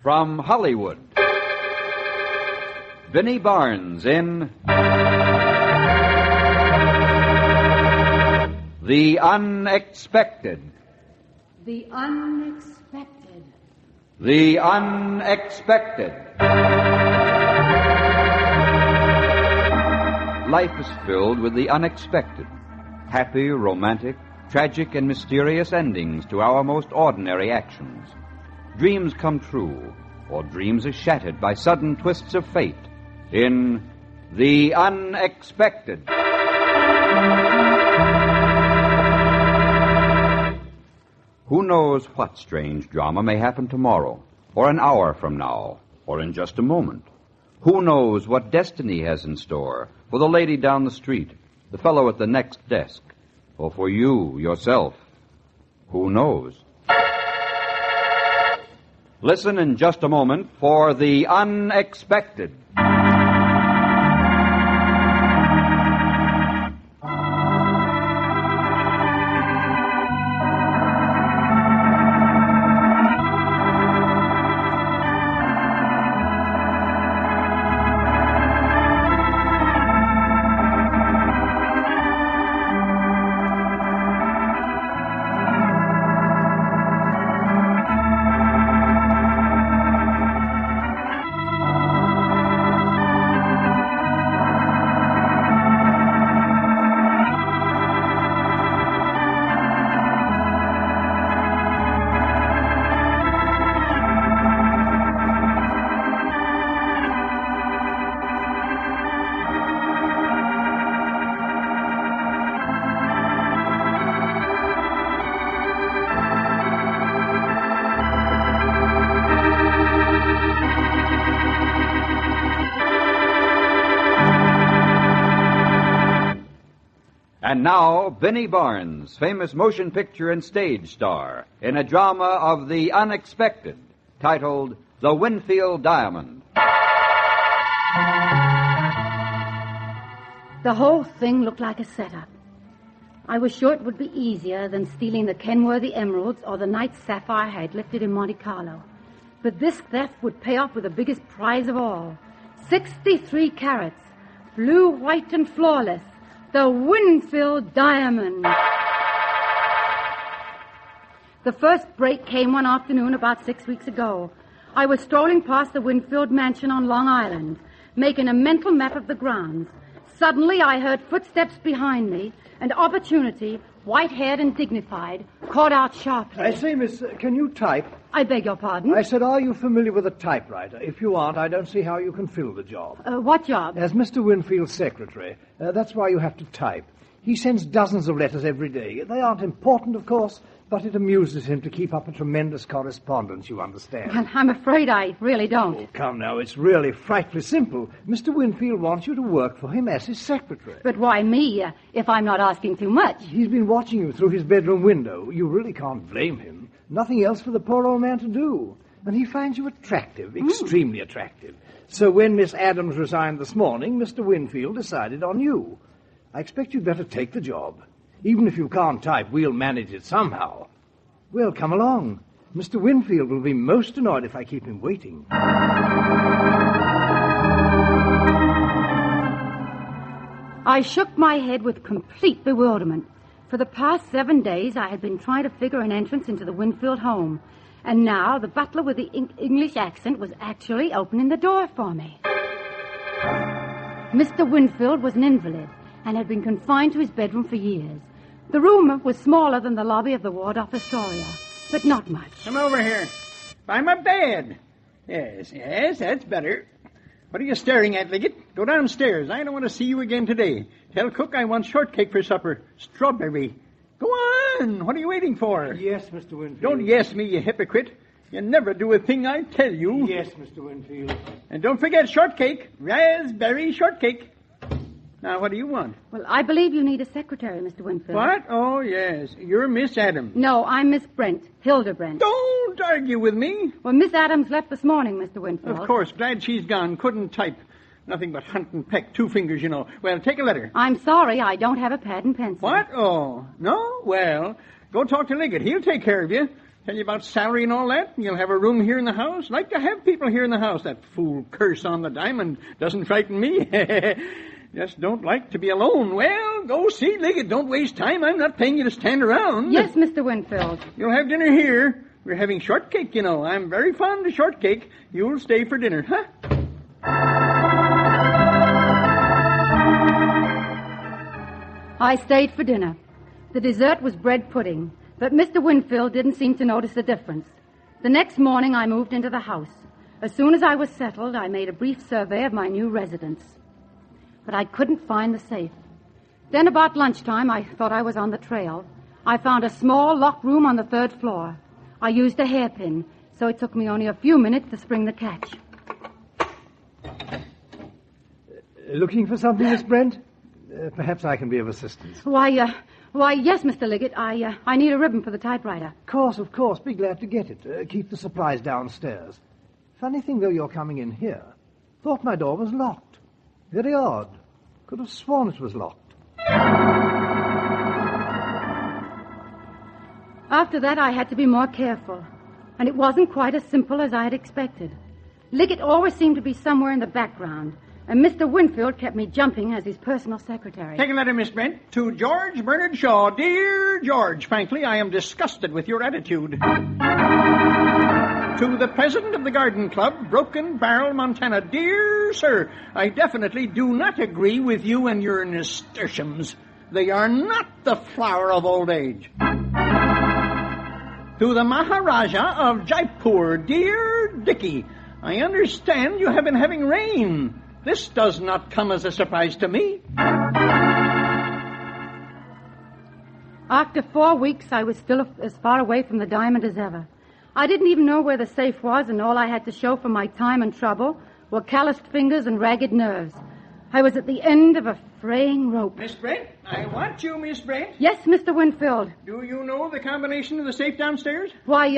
From Hollywood, Vinnie Barnes in The Unexpected. The Unexpected. The Unexpected. Life is filled with the unexpected. Happy, romantic, tragic, and mysterious endings to our most ordinary actions. Dreams come true, or dreams are shattered by sudden twists of fate in The Unexpected. Who knows what strange drama may happen tomorrow, or an hour from now, or in just a moment? Who knows what destiny has in store for the lady down the street, the fellow at the next desk, or for you, yourself? Who knows? Listen in just a moment for The Unexpected. And now, Vinnie Barnes, famous motion picture and stage star, in a drama of the unexpected, titled The Winfield Diamond. The whole thing looked like a setup. I was sure it would be easier than stealing the Kenworthy emeralds or the night sapphire I had lifted in Monte Carlo. But this theft would pay off with the biggest prize of all. 63 carats, blue, white, and flawless. The Winfield Diamond. The first break came one afternoon about 6 weeks ago. I was strolling past the Winfield mansion on Long Island, making a mental map of the grounds. Suddenly, I heard footsteps behind me, and opportunity, white-haired and dignified, called out sharply. I say, miss, can you type? I beg your pardon? I said, are you familiar with a typewriter? If you aren't, I don't see how you can fill the job. What job? As Mr. Winfield's secretary. That's why you have to type. He sends dozens of letters every day. They aren't important, of course, but it amuses him to keep up a tremendous correspondence, you understand. Well, I'm afraid I really don't. Oh, come now, it's really frightfully simple. Mr. Winfield wants you to work for him as his secretary. But why me, if I'm not asking too much? He's been watching you through his bedroom window. You really can't blame him. Nothing else for the poor old man to do. And he finds you attractive, extremely attractive. So when Miss Adams resigned this morning, Mr. Winfield decided on you. I expect you'd better take the job. Even if you can't type, we'll manage it somehow. Well, come along. Mr. Winfield will be most annoyed if I keep him waiting. I shook my head with complete bewilderment. For the past 7 days, I had been trying to figure an entrance into the Winfield home. And now the butler with the English accent was actually opening the door for me. Mr. Winfield was an invalid and had been confined to his bedroom for years. The room was smaller than the lobby of the Waldorf Astoria, but not much. Come over here. By my bed. Yes, that's better. What are you staring at, Liggett? Go downstairs. I don't want to see you again today. Tell cook I want shortcake for supper. Strawberry. Go on. What are you waiting for? Yes, Mr. Winfield. Don't yes me, you hypocrite. You never do a thing I tell you. Yes, Mr. Winfield. And don't forget shortcake. Raspberry shortcake. Now, what do you want? Well, I believe you need a secretary, Mr. Winfield. What? Oh, yes. You're Miss Adams. No, I'm Miss Brent. Hilda Brent. Don't argue with me. Well, Miss Adams left this morning, Mr. Winfield. Of course. Glad she's gone. Couldn't type. Nothing but hunt and peck. 2 fingers, you know. Well, take a letter. I'm sorry. I don't have a pad and pencil. What? Oh, no? Well, go talk to Liggett. He'll take care of you. Tell you about salary and all that? You'll have a room here in the house? Like to have people here in the house. That fool curse on the diamond doesn't frighten me. Just don't like to be alone. Well, go see Liggett. Don't waste time. I'm not paying you to stand around. Yes, Mr. Winfield. You'll have dinner here. We're having shortcake, you know. I'm very fond of shortcake. You'll stay for dinner, huh? I stayed for dinner. The dessert was bread pudding, but Mr. Winfield didn't seem to notice the difference. The next morning, I moved into the house. As soon as I was settled, I made a brief survey of my new residence. But I couldn't find the safe. Then about lunchtime, I thought I was on the trail. I found a small locked room on the 3rd floor. I used a hairpin, so it took me only a few minutes to spring the catch. Looking for something, Miss Brent? Perhaps I can be of assistance. Why, yes, Mr. Liggett. I need a ribbon for the typewriter. Of course. Be glad to get it. Keep the supplies downstairs. Funny thing, though, you're coming in here. Thought my door was locked. Very odd. Could have sworn it was locked. After that, I had to be more careful. And it wasn't quite as simple as I had expected. Liggett always seemed to be somewhere in the background. And Mr. Winfield kept me jumping as his personal secretary. Take a letter, Miss Brent. To George Bernard Shaw. Dear George, frankly, I am disgusted with your attitude. To the president of the Garden Club, Broken Barrel, Montana. Dear sir, I definitely do not agree with you and your nasturtiums. They are not the flower of old age. To the Maharaja of Jaipur. Dear Dickie, I understand you have been having rain. This does not come as a surprise to me. After 4 weeks, I was still as far away from the diamond as ever. I didn't even know where the safe was, and all I had to show for my time and trouble were calloused fingers and ragged nerves. I was at the end of a fraying rope. Miss Brent, I want you, Miss Brent. Yes, Mr. Winfield. Do you know the combination of the safe downstairs? Why,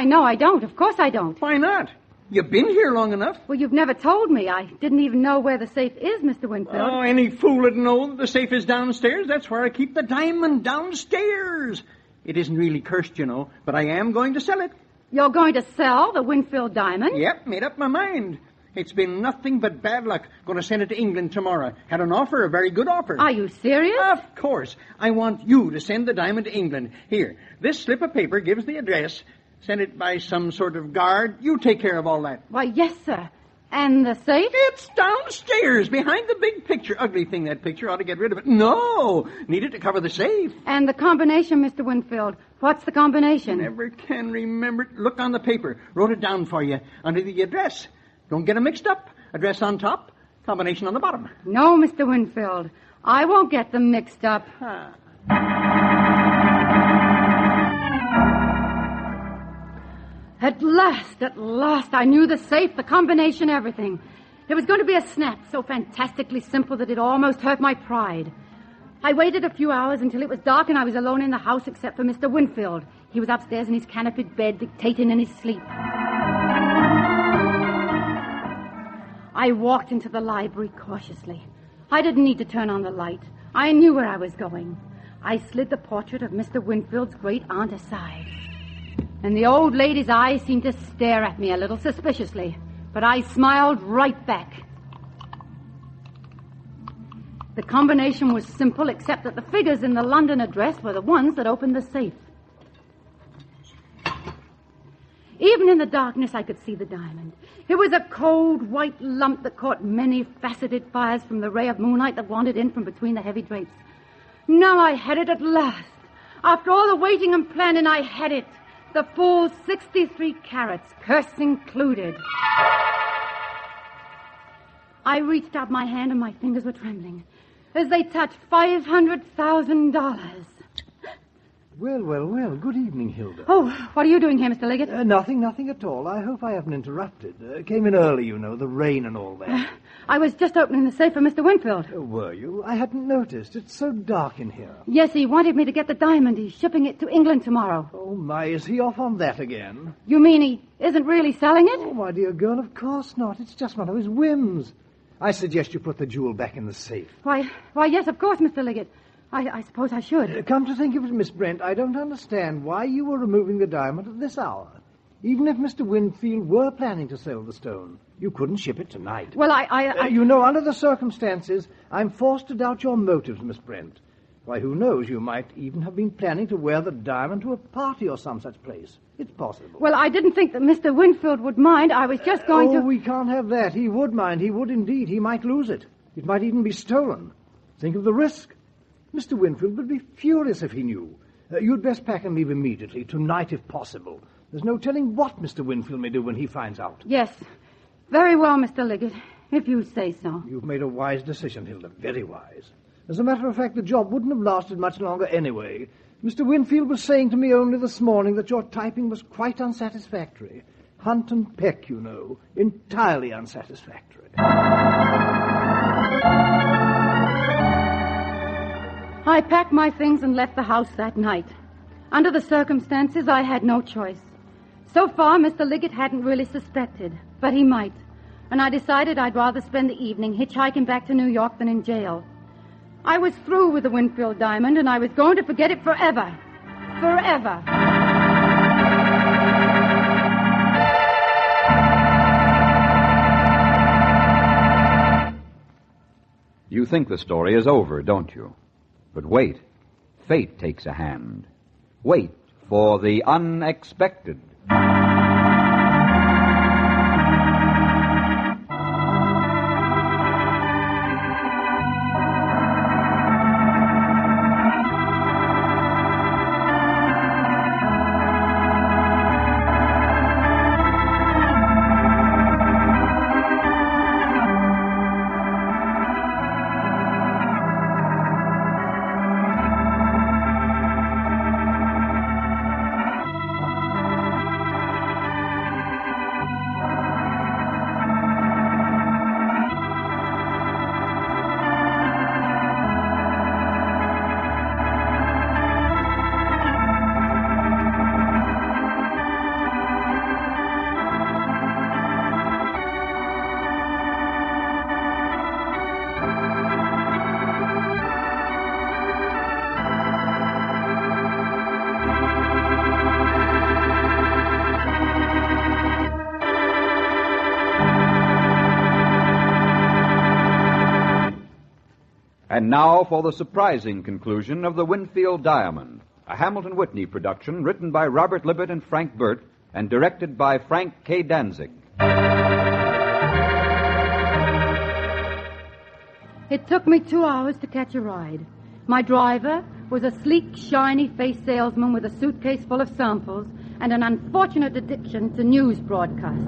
no, I don't. Of course I don't. Why not? You've been here long enough. Well, you've never told me. I didn't even know where the safe is, Mr. Winfield. Oh, any fool would know that the safe is downstairs. That's where I keep the diamond, downstairs. It isn't really cursed, you know, but I am going to sell it. You're going to sell the Winfield Diamond? Yep, made up my mind. It's been nothing but bad luck. Going to send it to England tomorrow. Had an offer, a very good offer. Are you serious? Of course. I want you to send the diamond to England. Here, this slip of paper gives the address. Send it by some sort of guard. You take care of all that. Why, yes, sir. And the safe? It's downstairs, behind the big picture. Ugly thing, that picture. Ought to get rid of it. No! Need it to cover the safe. And the combination, Mr. Winfield. What's the combination? Never can remember it. Look on the paper. Wrote it down for you. Under the address. Don't get 'em mixed up. Address on top, combination on the bottom. No, Mr. Winfield. I won't get them mixed up. At last, I knew the safe, the combination, everything. It was going to be a snap, so fantastically simple that it almost hurt my pride. I waited a few hours until it was dark and I was alone in the house except for Mr. Winfield. He was upstairs in his canopied bed, dictating in his sleep. I walked into the library cautiously. I didn't need to turn on the light. I knew where I was going. I slid the portrait of Mr. Winfield's great-aunt aside. And the old lady's eyes seemed to stare at me a little suspiciously, but I smiled right back. The combination was simple, except that the figures in the London address were the ones that opened the safe. Even in the darkness, I could see the diamond. It was a cold, white lump that caught many faceted fires from the ray of moonlight that wandered in from between the heavy drapes. Now I had it at last. After all the waiting and planning, I had it. The full 63 carats, curse included. I reached out my hand and my fingers were trembling as they touched $500,000. Well. Good evening, Hilda. Oh, what are you doing here, Mr. Liggett? Nothing at all. I hope I haven't interrupted. Came in early, you know, the rain and all that. I was just opening the safe for Mr. Winfield. Were you? I hadn't noticed. It's so dark in here. Yes, he wanted me to get the diamond. He's shipping it to England tomorrow. Oh, my, is he off on that again? You mean he isn't really selling it? Oh, my dear girl, of course not. It's just one of his whims. I suggest you put the jewel back in the safe. Why, yes, of course, Mr. Liggett. I suppose I should. Come to think of it, Miss Brent, I don't understand why you were removing the diamond at this hour. Even if Mr. Winfield were planning to sell the stone, you couldn't ship it tonight. Well, I... You know, under the circumstances, I'm forced to doubt your motives, Miss Brent. Why, who knows, you might even have been planning to wear the diamond to a party or some such place. It's possible. Well, I didn't think that Mr. Winfield would mind. I was just going to... we can't have that. He would mind. He would indeed. He might lose it. It might even be stolen. Think of the risk. Mr. Winfield would be furious if he knew. You'd best pack and leave immediately, tonight if possible. There's no telling what Mr. Winfield may do when he finds out. Yes. Very well, Mr. Liggett, if you say so. You've made a wise decision, Hilda. Very wise. As a matter of fact, the job wouldn't have lasted much longer anyway. Mr. Winfield was saying to me only this morning that your typing was quite unsatisfactory. Hunt and peck, you know. Entirely unsatisfactory. I packed my things and left the house that night. Under the circumstances, I had no choice. So far, Mr. Liggett hadn't really suspected, but he might. And I decided I'd rather spend the evening hitchhiking back to New York than in jail. I was through with the Winfield Diamond, and I was going to forget it forever. Forever. You think the story is over, don't you? But wait. Fate takes a hand. Wait for the unexpected. And now for the surprising conclusion of The Winfield Diamond, a Hamilton Whitney production written by Robert Libet and Frank Burt and directed by Frank K. Danzig. It took me 2 hours to catch a ride. My driver was a sleek, shiny-faced salesman with a suitcase full of samples and an unfortunate addiction to news broadcasts.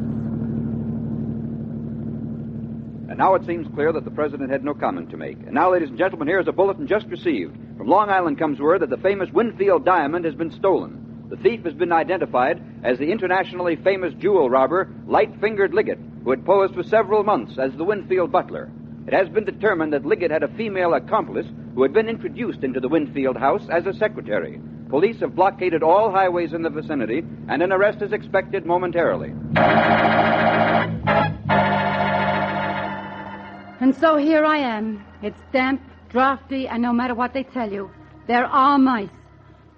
And now it seems clear that the president had no comment to make. And now, ladies and gentlemen, here is a bulletin just received. From Long Island comes word that the famous Winfield Diamond has been stolen. The thief has been identified as the internationally famous jewel robber, Light-Fingered Liggett, who had posed for several months as the Winfield butler. It has been determined that Liggett had a female accomplice who had been introduced into the Winfield house as a secretary. Police have blockaded all highways in the vicinity, and an arrest is expected momentarily. And so here I am. It's damp, drafty, and no matter what they tell you, there are mice.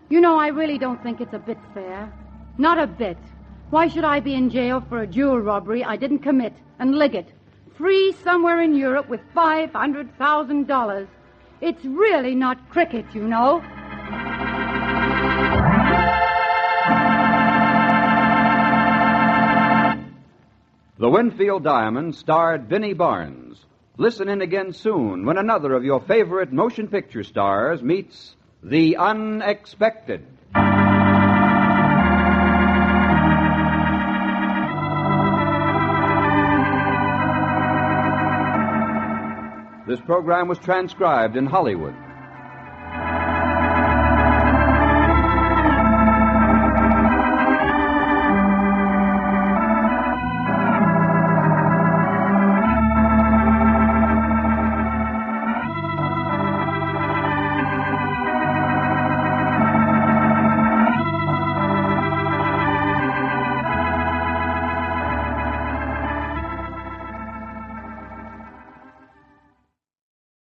You know, I really don't think it's a bit fair. Not a bit. Why should I be in jail for a jewel robbery I didn't commit, and Liggett, free somewhere in Europe with $500,000? It's really not cricket, you know. The Winfield Diamond starred Vinnie Barnes. Listen in again soon when another of your favorite motion picture stars meets the unexpected. This program was transcribed in Hollywood.